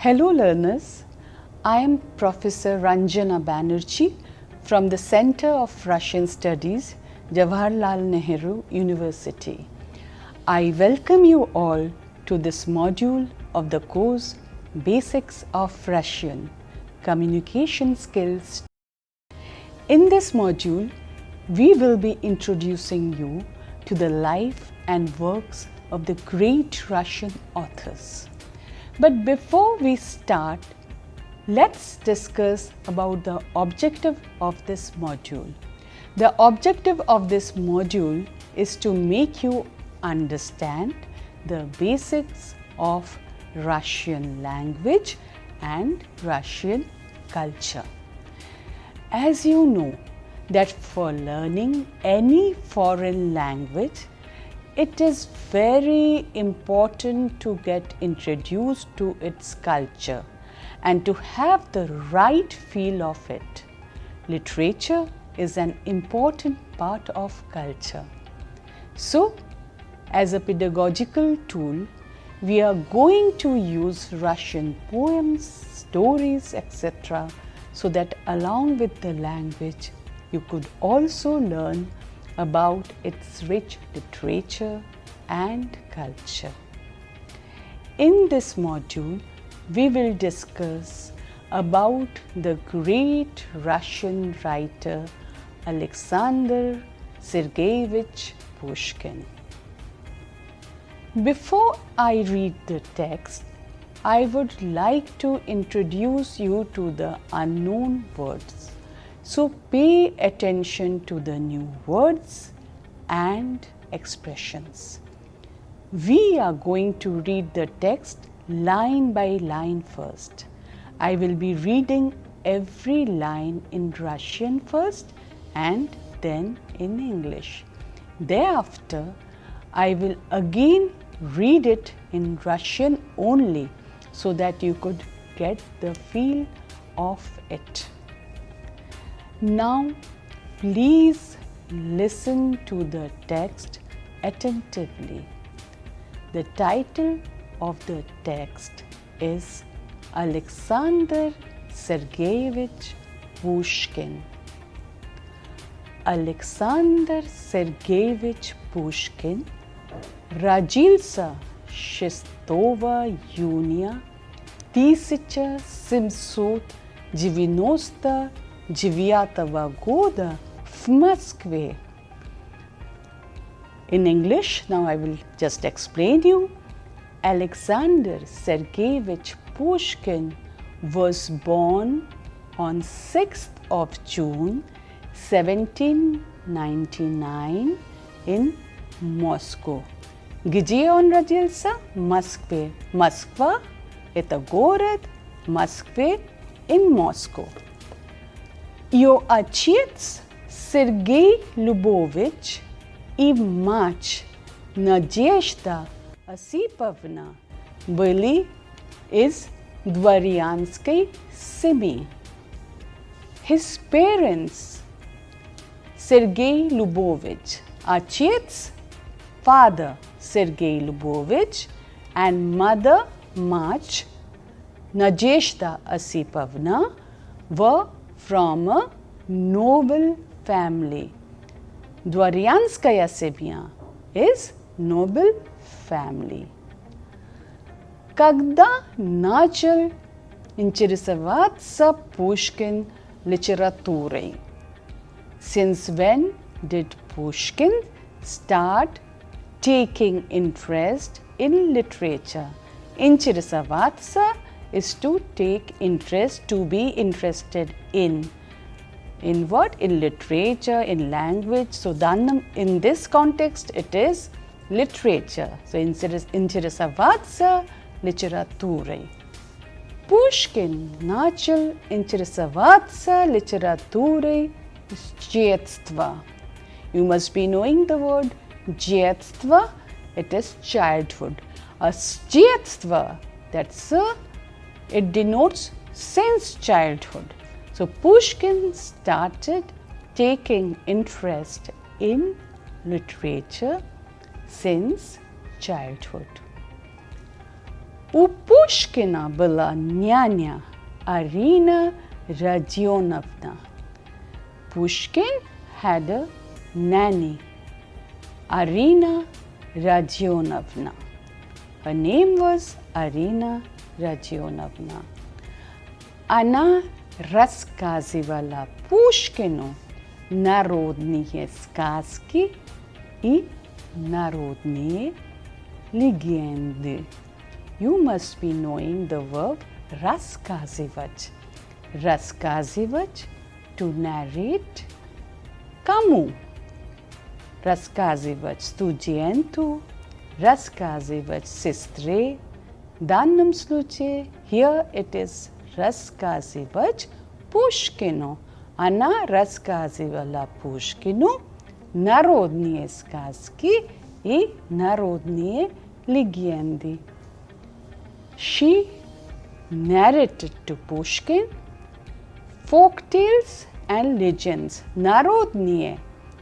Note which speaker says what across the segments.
Speaker 1: Hello learners, I am Professor Ranjana Banerjee from the Center of Russian Studies, Jawaharlal Nehru University. I welcome you all to this module of the course Basics of Russian Communication Skills. In this module, we will be introducing you to the life and works of the great Russian authors. But before we start, let's discuss about the objective of this module. The objective of this module is to make you understand the basics of Russian language and Russian culture. As you know that for learning any foreign language, it is very important to get introduced to its culture and to have the right feel of it. Literature is an important part of culture. So, as a pedagogical tool, we are going to use Russian poems, stories, etc. so that along with the language, you could also learn about its rich literature and culture. In this module, we will discuss about the great Russian writer Alexander Sergeyevich Pushkin. Before I read the text, I would like to introduce you to the unknown words. So pay attention to the new words and expressions. We are going to read the text line by line first. I will be reading every line in Russian first and then in English. Thereafter, I will again read it in Russian only so that you could get the feel of it. Now, please listen to the text attentively. The title of the text is Alexander Sergeyevich Pushkin. Alexander Sergeyevich Pushkin родился 6 июня 1799 года в Москве. In English, now I will just explain you. Alexander Sergeyevich Pushkin was born on 6th of June 1799 in Moscow. Где он родился? В Москве. Москва – это город, в Москве in Moscow. Ее отец Сергей Любович и мать Надежда Осиповна были из дворянской семьи. His parents Sergei Lubovich, отец father Sergei Lubovich and mother мать Nadezhda Osipovna were from a noble family. Dvoryanskaya семья is noble family. Когда начал интересоваться Pushkin литературой? Since when did Pushkin start taking interest in literature? Интересоваться is to take interest, to be interested in. In what? In literature, in language. So, in this context, it is literature. So, интересоваться литературой. Pushkin начал интересоваться литературой с детства. You must be knowing the word детство, it is childhood. A детство, that's it denotes since childhood. So Pushkin started taking interest in literature since childhood. У Пушкина была няня Arina Rodionovna. Pushkin had a nanny, Arina Rodionovna. Her name was Arina Rodionovna. Она рассказывала Пушкину народные сказки и народные легенды. You must be knowing the verb рассказывать. Рассказывать, to narrate. Кому? Рассказывать студенту, рассказывать сестре. В данном случае, here it is рассказывать Пушкину. Она рассказывала Пушкину народные сказки и народные легенды. She narrated to Pushkin folk tales and legends. Народные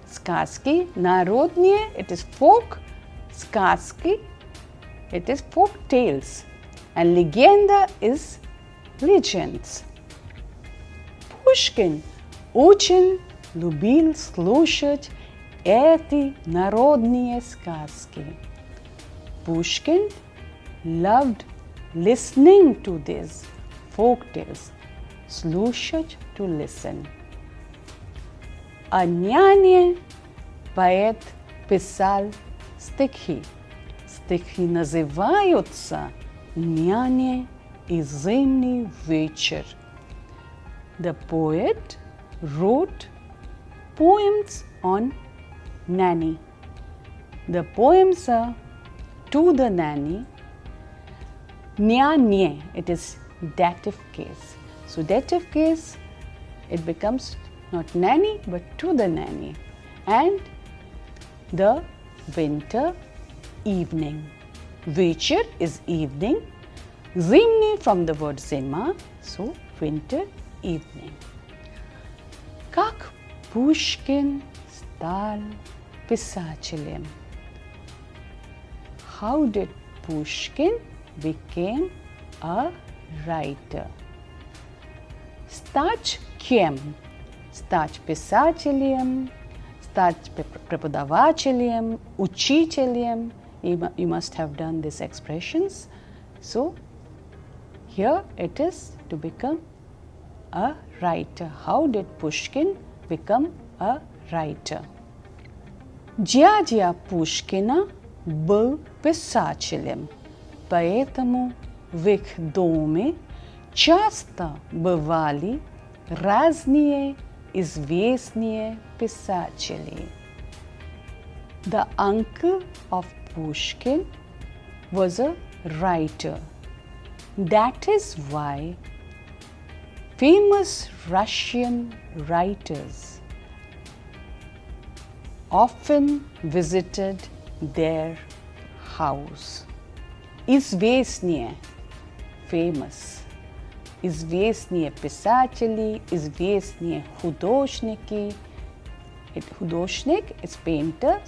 Speaker 1: сказки, народные, it is folk, сказки, it is folk tales, and легенда is legends. Pushkin очень любил слушать эти народные сказки. Pushkin loved listening to these folk tales. Слушать, to listen. О няне поэт писал стихи. Стихи называются «Няня и зимний вечер». The poet wrote poems on nanny. The poems are to the nanny. Няне, it is dative case. So dative case, it becomes not nanny but to the nanny. And the winter evening. Вечер is evening. Zimni from the word zima, so winter evening. Как Пушкин стал писателем? How did Pushkin became a writer? Стать кем? Стать писателем, стать преподавателем, учителем. You must have done these expressions. So, here it is to become a writer. How did Pushkin become a writer? Дядя Пушкина был писателем, поэтому в их доме часто бывали разные известные писатели. The uncle of Pushkin was a writer. That is why famous Russian writers often visited their house. Известные, famous. Известные писатели, известные художники. Художник is painter.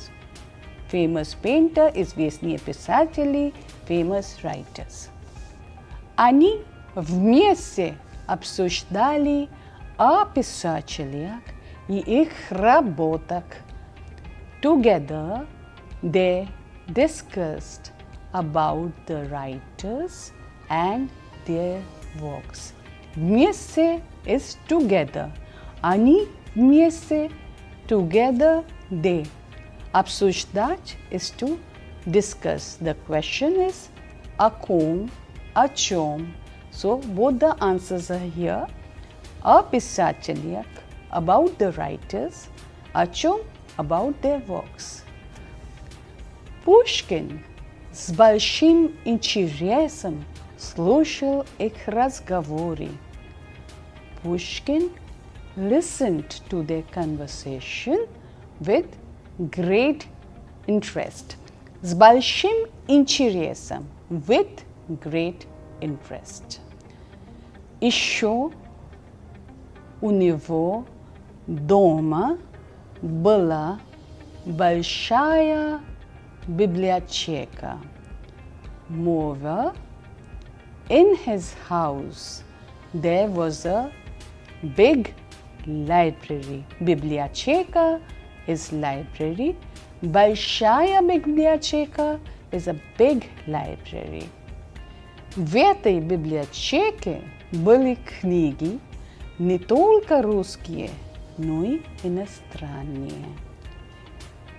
Speaker 1: Famous painter, известные писатели, famous writers. Они вместе обсуждали о писателях и их работах. Together, they discussed about the writers and their works. Вместе is together. Они вместе, together they. Обсуждать is to discuss. The question is о ком, о чем. So both the answers are here. О писателях, about the writers, о чем, about their works. Pushkin с большим интересом слушал их разговоры. Pushkin listened to their conversation with great interest. С большим интересом, with great interest. Еще у него дома была большая библиотека. Мова In his house, there was a big library. Biblioteca is library. Большая библиотека is a big library. В этой библиотеке были книги не только русские, но и иностранные.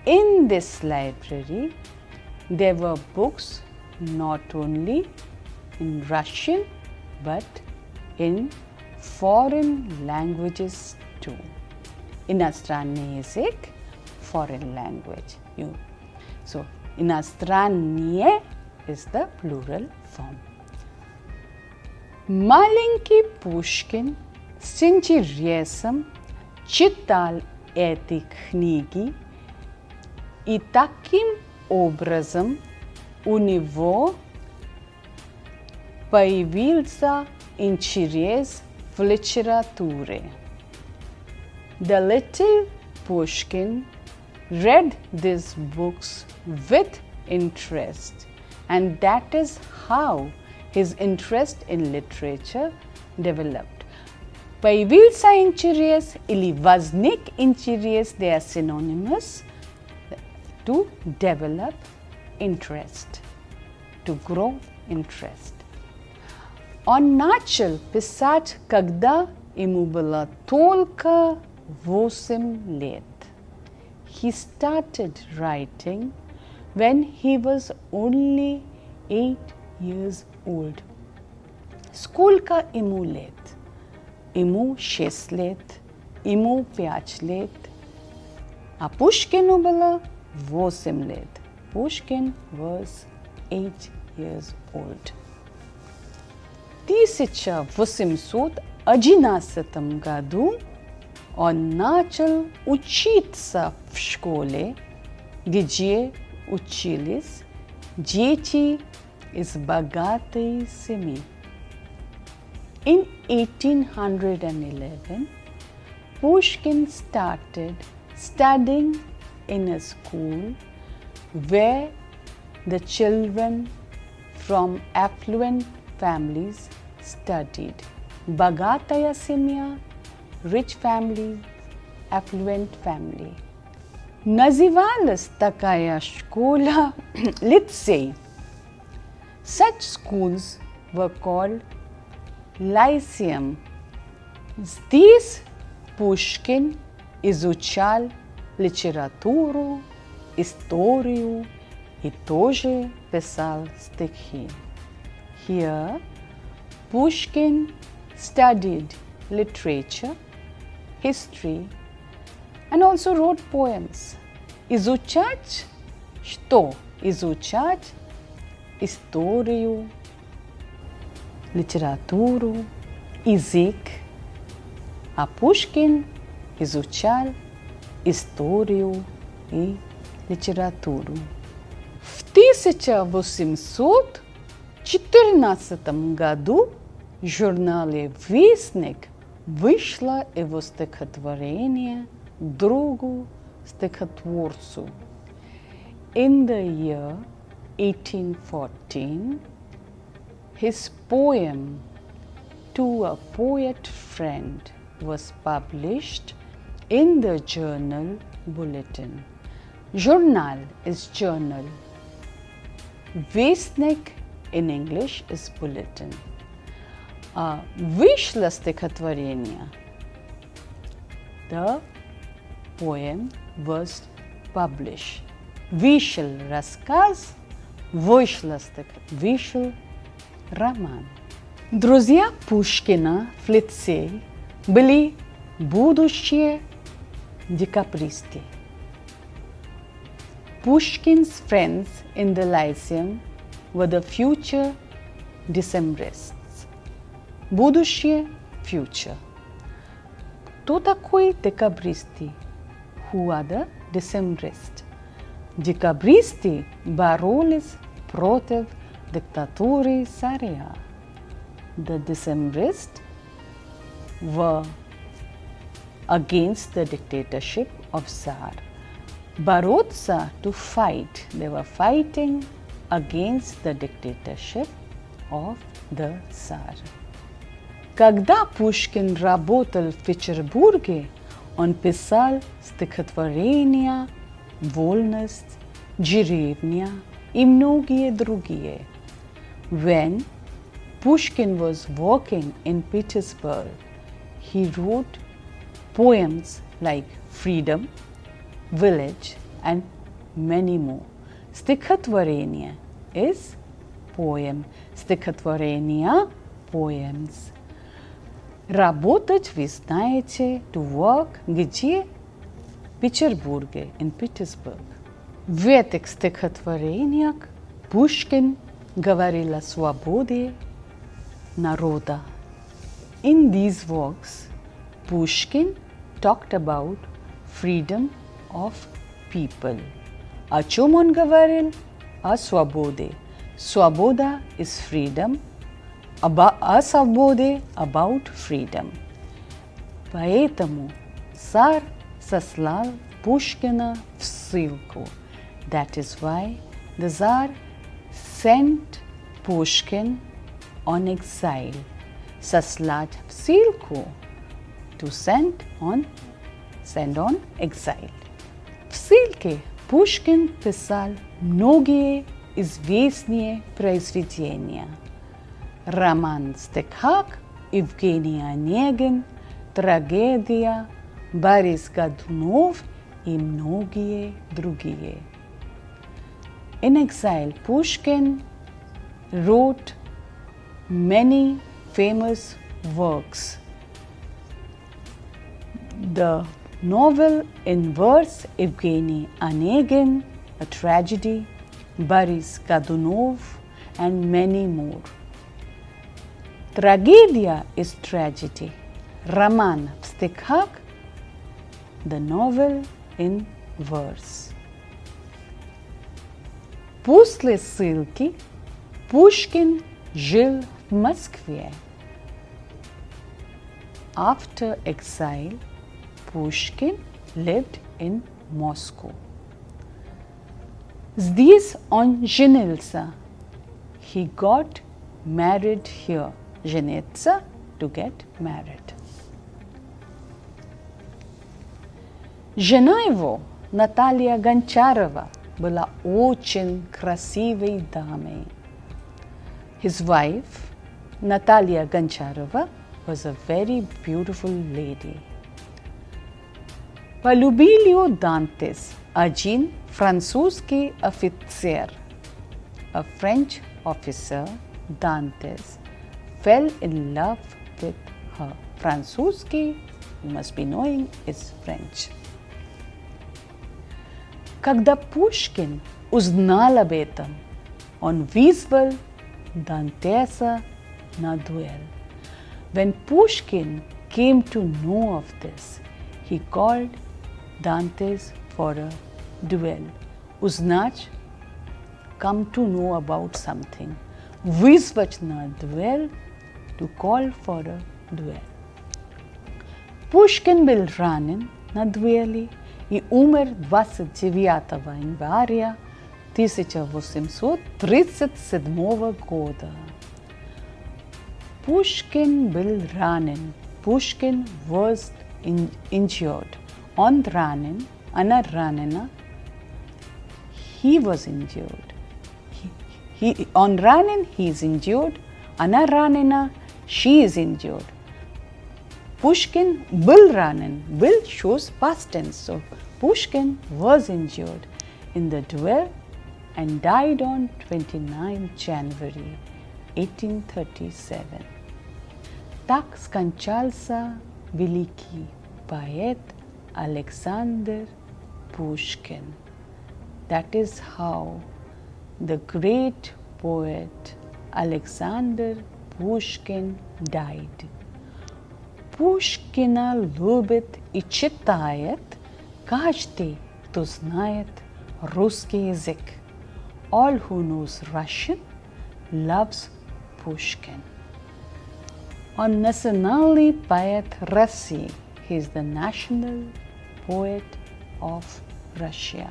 Speaker 1: In this library, there were books not only in Russian but in foreign languages too. Иностранный язык, foreign language. So, иностранные is the plural form. Маленький Пушкин с интересом читал эти книги, и таким образом у него появился интерес в литературе. The little Pushkin read these books with interest, and that is how his interest in literature developed. Появился интерес или возник интерес, they are synonymous, to develop interest, to grow interest. Он начал писать, когда ему было только 8 лет. He started writing when he was only 8 years old. Сколько ему лет? Ему 6 лет, ему 5 лет, а Пушкину было 8 лет. Pushkin was 8 years old. В 1811 году он начал учиться в школе, где учились дети из богатой семьи. In 1811, Pushkin started studying in a school where the children from affluent families studied. Богатая семья, rich family, affluent family. Называлась такая школа лицей. Such schools were called lyceum. Здесь Пушкин изучал литературу, историю и тоже писал стихи. Here, Pushkin studied literature, history, and also wrote poems. Изучать что? Изучать историю, литературу, язык. А Пушкин изучал историю и литературу. В 1814 году в журнале «Вестник» вышло его стихотворение другу стихотворцу. In the year 1814, his poem To a Poet Friend was published in the journal Bulletin. Journal is journal. Vestnik in English is bulletin. Vyšlo стихотворение. The poem was published. Вышел рассказ, вышел роман. Друзья Пушкина в лицее были будущие декабристы. Pushkin's friends in the Lyceum were the future Decembrists. Будущее – future. Кто такой декабристы? Who are the Decembrists? Декабристы боролись против диктатуры царя. The Decembrists were against the dictatorship of Tsar. Бороться to fight. They were fighting against the dictatorship of the Tsar. Когда Пушкин работал в Петербурге, он писал стихотворения «Вольность», «Деревня» и многие другие. When Pushkin was working in Petersburg, he wrote poems like Freedom, Village and many more. Стихотворение is poem. Стихотворения poems. Работать, вы знаете, to work, где? В Петербурге, in Petersburg. В этих стихотворениях Пушкин говорил о свободе народа. In these works, Pushkin talked about freedom of people. О чем он говорил? О свободе. Свобода is freedom. О свободе about freedom. Поэтому царь сослал Пушкина в ссылку. That is why the Tsar sent Pushkin on exile. Сослать в ссылку. To send on exile. В ссылке Пушкин писал многие известные произведения. Роман «Стихак», Евгений Онегин, трагедия, Борис Годунов и многие другие. In exile, Pushkin wrote many famous works. The novel in verse Evgeny Onegin, a tragedy, Boris Godunov, and many more. Трагедия is tragedy. Роман в стихах, the novel in verse. После ссылки Пушкин жил в Москве. After exile, Pushkin lived in Moscow. Здесь он женился. He got married here. Жениться, to get married. Жена его, Наталья Гончарова, была очень красивой дамой. His wife, Natalia Goncharova, was a very beautiful lady. Полюбил ее Дантес, один французский офицер. A French officer, Dantes, fell in love with her. Французский, you must be knowing, is French. Когда Пушкин узнал об этом, он вызвал Дантеса на дуэль. When Pushkin came to know of this, he called Dantes for a duel. Узнать, come to know about something. Вызвать на дуэль, to call for a duel. Pushkin был ранен на дуэли и умер 29 января 1837 года. Pushkin был ранен. Pushkin was injured. Он ранен, она ранена. He was injured. Он ранен, he is injured. Она ранена, she is injured. Pushkin был ранен. Will shows past tense. So Pushkin was injured in the duel and died on 29 January 1837. Так скончался великий поэт Alexander Pushkin. That is how the great poet Alexander Pushkin died. Пушкина любит и читает каждый, кто знает русский язык. All who knows Russian loves Pushkin. Он национальный поэт России. He is the national poet of Russia.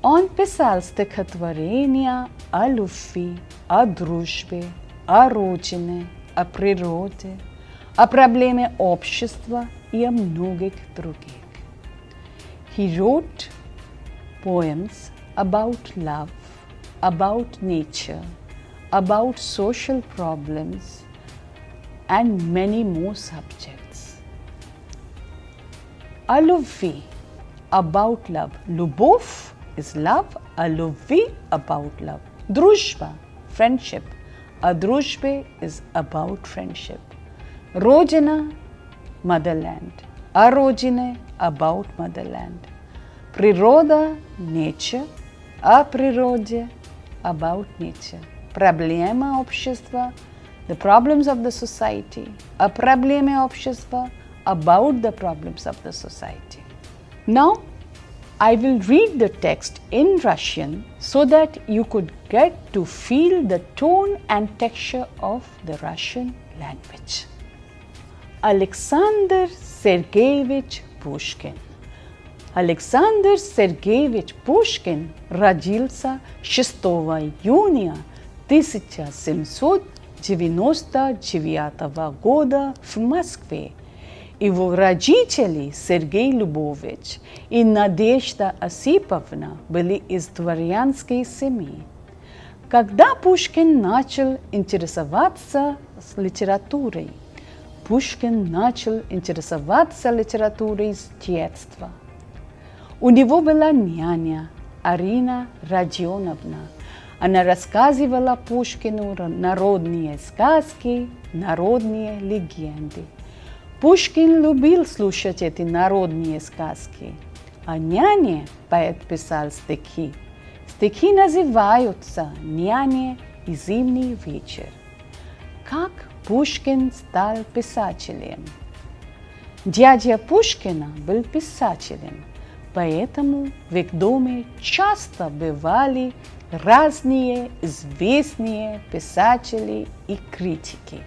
Speaker 1: Он писал стихотворения о любви, о дружбе, о родине, о природе, о проблеме общества и о многих других. He wrote poems about love, about nature, about social problems, and many more subjects. О любви, about love. Любовь is love, о любви about love. Дружба, friendship. О дружбе is about friendship. Родина, motherland. О родине, about motherland. Природа, nature. О природе, about nature. Проблема общества, the problems of the society. О проблеме общества, about the problems of the society. Now, I will read the text in Russian so that you could get to feel the tone and texture of the Russian language. Alexander Sergeyevich Pushkin. Александр Сергеевич Пушкин родился 6 июня 1799 года в Москве. Его родители Сергей Любович и Надежда Осиповна были из дворянской семьи. Когда Пушкин начал интересоваться литературой, Пушкин начал интересоваться литературой с детства. У него была няня Арина Родионовна. Она рассказывала Пушкину народные сказки, народные легенды. Пушкин любил слушать эти народные сказки, а няне поэт писал стихи. Стихи называются «Няня» и «Зимний вечер». Как Пушкин стал писателем? Дядя Пушкина был писателем, поэтому в их доме часто бывали разные известные писатели и критики.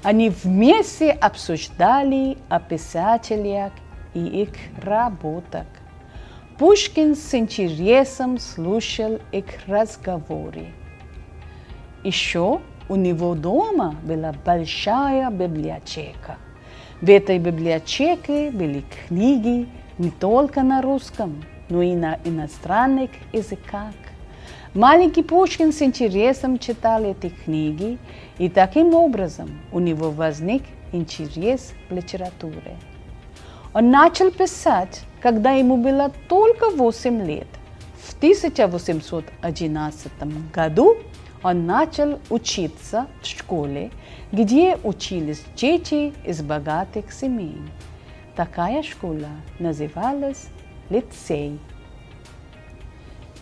Speaker 1: Они вместе обсуждали о писателях и их работах. Пушкин с интересом слушал их разговоры. Еще у него дома была большая библиотека. В этой библиотеке были книги не только на русском, но и на иностранных языках. Маленький Пушкин с интересом читал эти книги, и таким образом у него возник интерес к литературе. Он начал писать, когда ему было только 8 лет. В 1811 году он начал учиться в школе, где учились дети из богатых семей. Такая школа называлась лицей.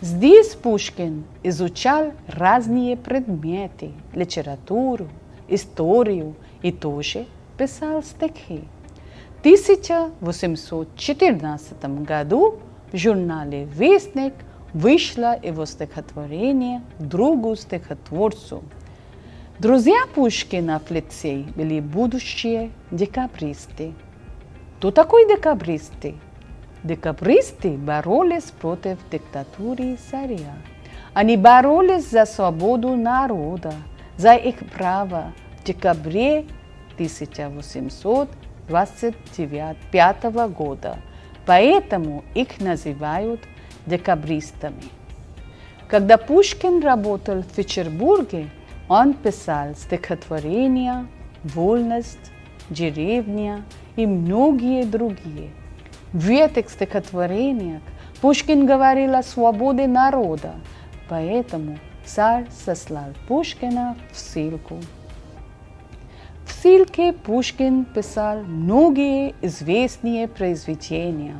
Speaker 1: Здесь Пушкин изучал разные предметы, литературу, историю и тоже писал стихи. В 1814 году в журнале «Вестник» вышло его стихотворение «Другу стихотворцу». Друзья Пушкина в лицее были будущие декабристы. Кто такой декабристы? Декабристы боролись против диктатуры царя. Они боролись за свободу народа, за их право в декабре 1825 года. Поэтому их называют декабристами. Когда Пушкин работал в Петербурге, он писал стихотворения «Вольность», «Деревня» и многие другие. В этих стихотворениях Пушкин говорил о свободе народа, поэтому царь сослал Пушкина в ссылку. В ссылке Пушкин писал многие известные произведения: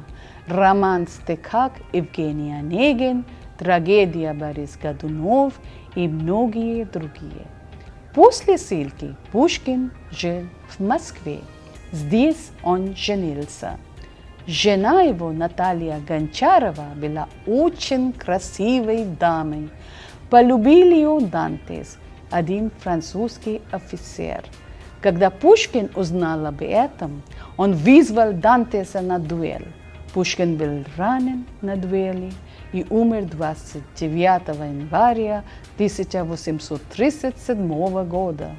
Speaker 1: роман-стихак Евгений Онегин, трагедия Борис Годунов и многие другие. После ссылки Пушкин жил в Москве. Здесь он женился. Жена его, Наталья Гончарова, была очень красивой дамой. Полюбил ее Дантес, один французский офицер. Когда Пушкин узнал об этом, он вызвал Дантеса на дуэль. Пушкин был ранен на дуэли, i umer 29 января 1837 года.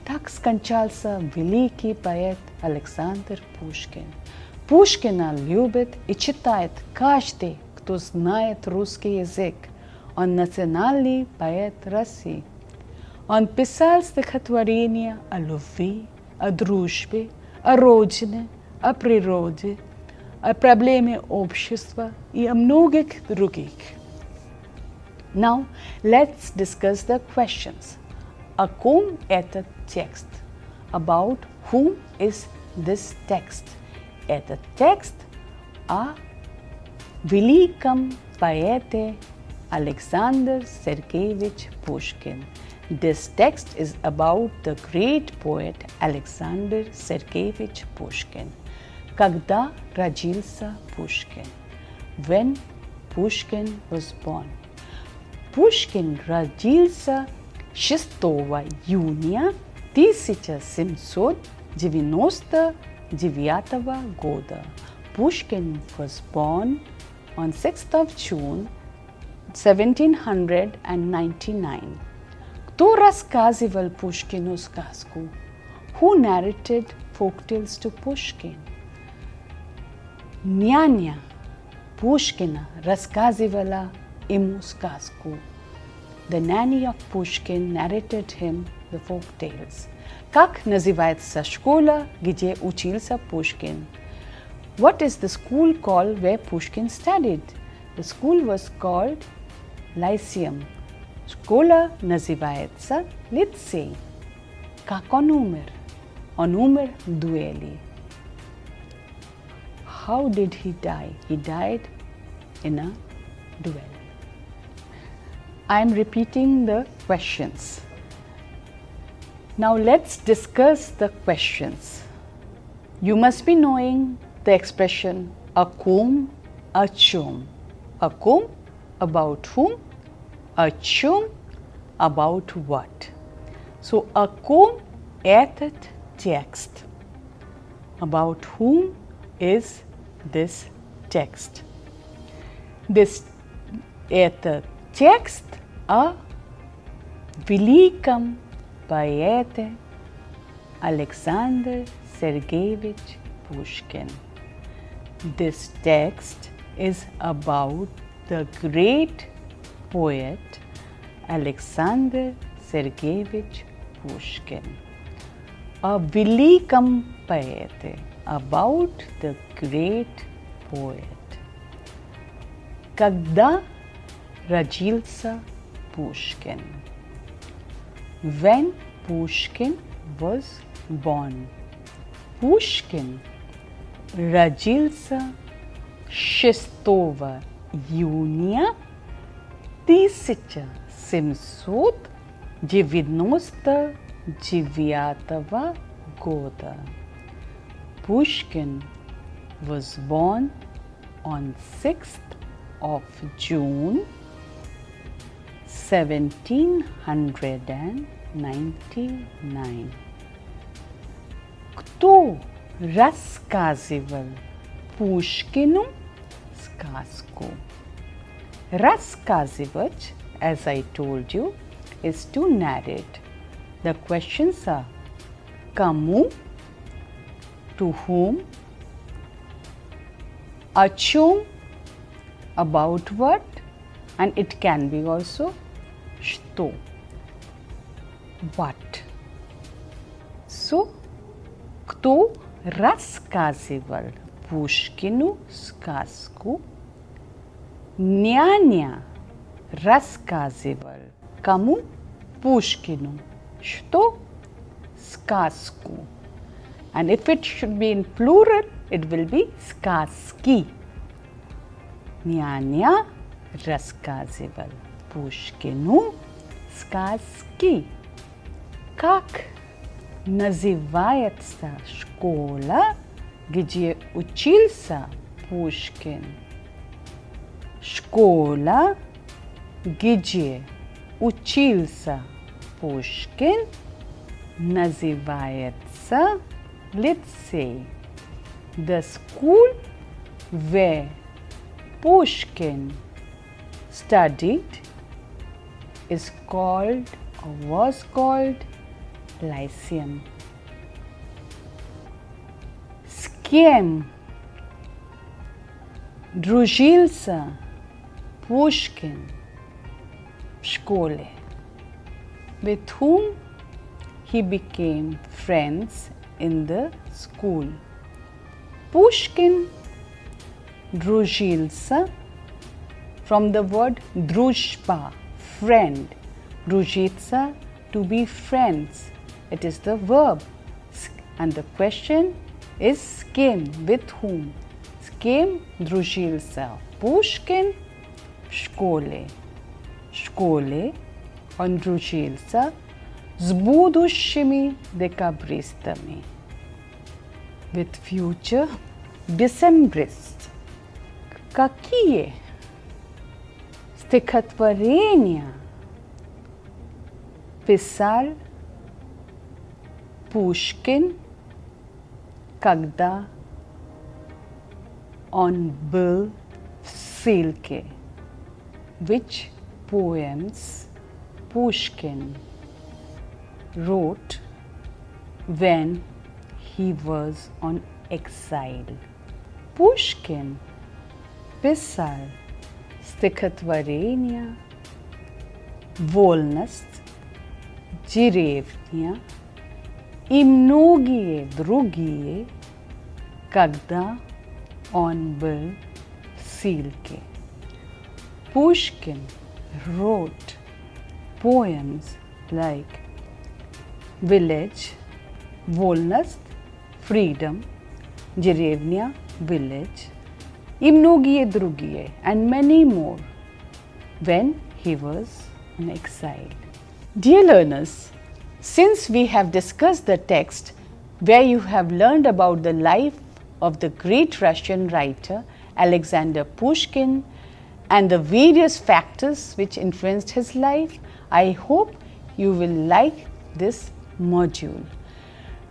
Speaker 1: Так скончался великий поэт Александр Пушкин. Пушкина любит и читает каждый, кто знает русский язык. Он национальный поэт России. Он писал стихотворения о любви, о дружбе, о родине, о природе, о проблеме общества и о многих других. Now, let's discuss the questions. О ком этот текст? About whom is this text? Этот текст о великом поэте Alexander Sergeyevich Pushkin. This text is about the great poet Alexander Sergeyevich Pushkin. Когда родился Пушкин? When Pushkin was born? Пушкин родился 6 июня 1799 года. Pushkin was born on 6th of June 1799. Кто рассказывал Пушкину сказку? Who narrated folktales to Pushkin? Няня Пушкина рассказывала ему сказку. The nanny of Pushkin narrated him the folk tales. Как называется школа, где учился Пушкин? What is the school called where Pushkin studied? The school was called Lyceum. Школа называется лицей. Как он умер? Он умер в дуэли. How did he die? He died in a duel. I am repeating the questions. Now let's discuss the questions. You must be knowing the expression о ком, о чем. О ком, about whom, о чем, about what. So о ком этот текст. About whom is this text? Это текст о великом поэте Alexander Sergeyevich Pushkin. This text is about the great poet Alexander Sergeyevich Pushkin. A великом поэте, about the great poet. Когда родился Pushkin? When Pushkin was born? Pushkin родился 6 июня 1799 года. Pushkin was born on 6th of June 1799. Кто рассказывал Пушкину сказку? Рассказывать, as I told you, is to narrate. The questions are кому, to whom, о чем, about what, and it can be also что, what. So, кто рассказывал Пушкину сказку? Няня рассказывал кому? Пушкину. Что? Сказку. And if it should be in plural, it will be сказки. Няня рассказывал Пушкину сказки. Как называется школа, где учился Пушкин? Школа, где учился Пушкин, называется лицей. The school where Pushkin studied is called or was called Lyceum. Z kým družil se Pushkin v škole? With whom he became friends in the school? Pushkin družil se from the word družba, friend. Družica, to be friends. It is the verb. And the question is s kým, with whom. S kým družil se Pushkin v škole? Škole on družil se s budущими декабристами. With future Decembrists. Какие стихотворения писал Пушкин, когда он был в ссылке? Which poems Pushkin wrote when he was on exile? Pushkin писал стихотворения «Вольность», «Деревня» и многие другие, когда он был в ссылке. Pushkin wrote poems like Village, Вольность, Freedom, Деревня, Village, и многие другие, and many more, when he was in exile. Dear learners, since we have discussed the text where you have learned about the life of the great Russian writer Alexander Pushkin and the various factors which influenced his life, I hope you will like this module.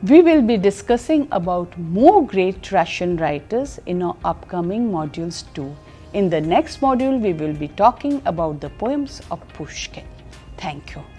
Speaker 1: We will be discussing about more great Russian writers in our upcoming modules too. In the next module, we will be talking about the poems of Pushkin. Thank you.